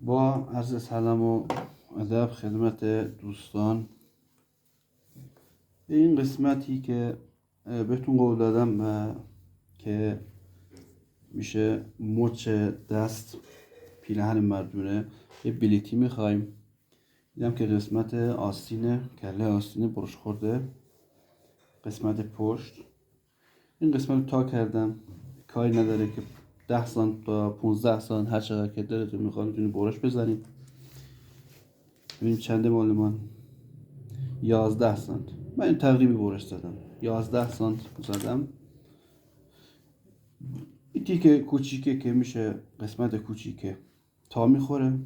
با عرض سلام و ادب خدمت دوستان، این قسمتی که بهتون قول دادم که میشه مچ دست پیرهن مردونه، یه بلیتی میخوایم. دیدم که قسمت آستین کله آستین برش خورده، قسمت پشت، این قسمت رو تا کردم. کاری نداره که 10 سانت تا 15 سانت هر چقدر که دلتون میخواد میتونید برش بزنید. ببینیم چنده مال من. 11 سانت. من این تقریبی برش زدم، 11 سانت زدم. این تیکه کوچیکه که میشه قسمت کوچیکه تا میخوره،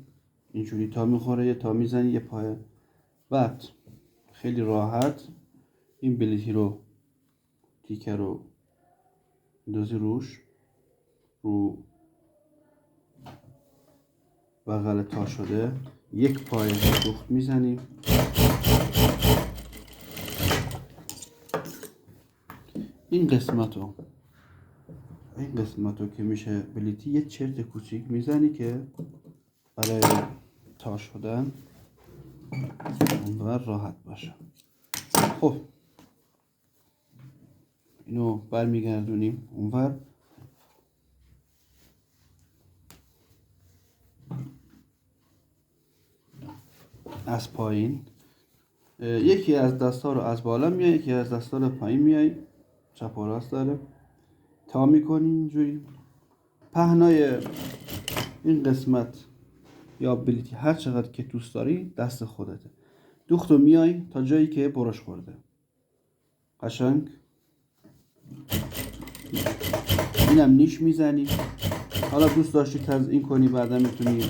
اینجوری تا میخوره، یه تا میزنی یه پایه. بعد خیلی راحت این بلیتی رو، تیکه رو اندازی روش، رو بغل تا شده یک پایه دوخت میزنیم. این قسمت رو که میشه بلیتی یه چرت کوچیک میزنی که برای تا شدن اونور راحت باشه. خب اینو برمیگردونیم اونور. از پایین یکی از دستا رو از بالا میای، یکی از دستا رو پایین میای، چپ و راست داره، تا میکنی اینجوری. پهنای این قسمت یا بلیتی هر چقدر که دوست داری دست خودته. دوختو میای تا جایی که برش خورده، قشنگ اینم نیش میزنی. حالا دوست داشتی تزیین کنی بعدا میتونی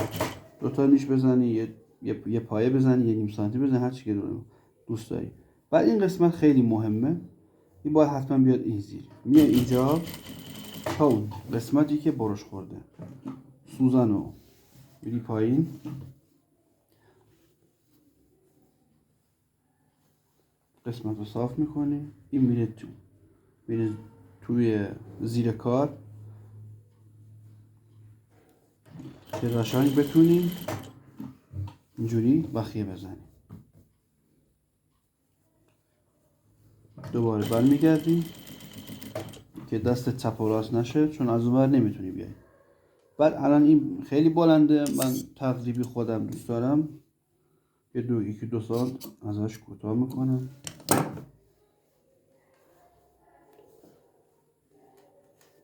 دوتا نیش بزنی، یه پایه بزنی، یه نیم سانتی بزنی، هر چی که دوست داری. بعد این قسمت خیلی مهمه، این باید حتما بیاد این زیر. میای اینجا تا اون قسمتی که برش خورده، سوزنو میری پایین، قسمت رو صاف میکنی، این میره توی زیر کار که قشنگ بتونی اینجوری بخیه بزنی. دوباره برمیگردی که دست چپ و راست نشه، چون از اونور نمیتونی بیای. بعد الان این خیلی بلنده، من تقریبی خودم دوست دارم یکی دو سانت ازش کوتاه میکنم.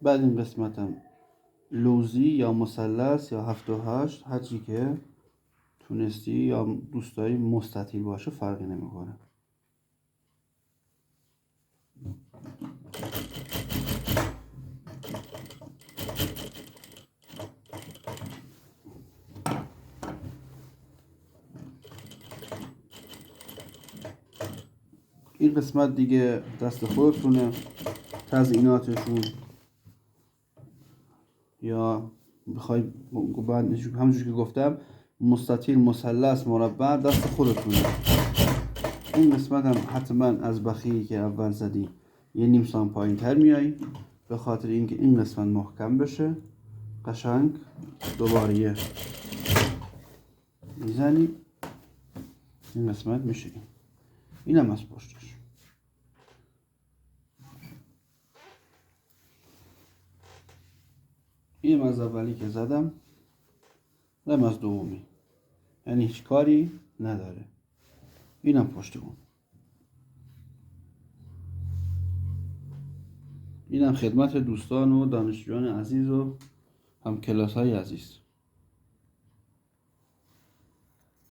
بعد این قسمتم لوزی یا مثلث یا 7 و 8 هر چی که تونستی یا دوست داری مستطیل باشه فرقی نمیکنه. این قسمت دیگه دست خودتونه، تزییناتشون یا بخوای همونجور که گفتم مستطیل، مثلث، مربع، دست خودتونه. این قسمت هم حتما از بخیه که اول زدی یه نیم سانت پایین تر میای، به خاطر اینکه این قسمت محکم بشه. قشنگ دوباره یه میزنی، این قسمت میشه. این هم از پشتش. اینم از اولی که زدم، اینم از دومی، یعنی هیچ کاری نداره. اینم پشت اون. اینم خدمت دوستان و دانشجویان عزیز و هم کلاس های عزیز.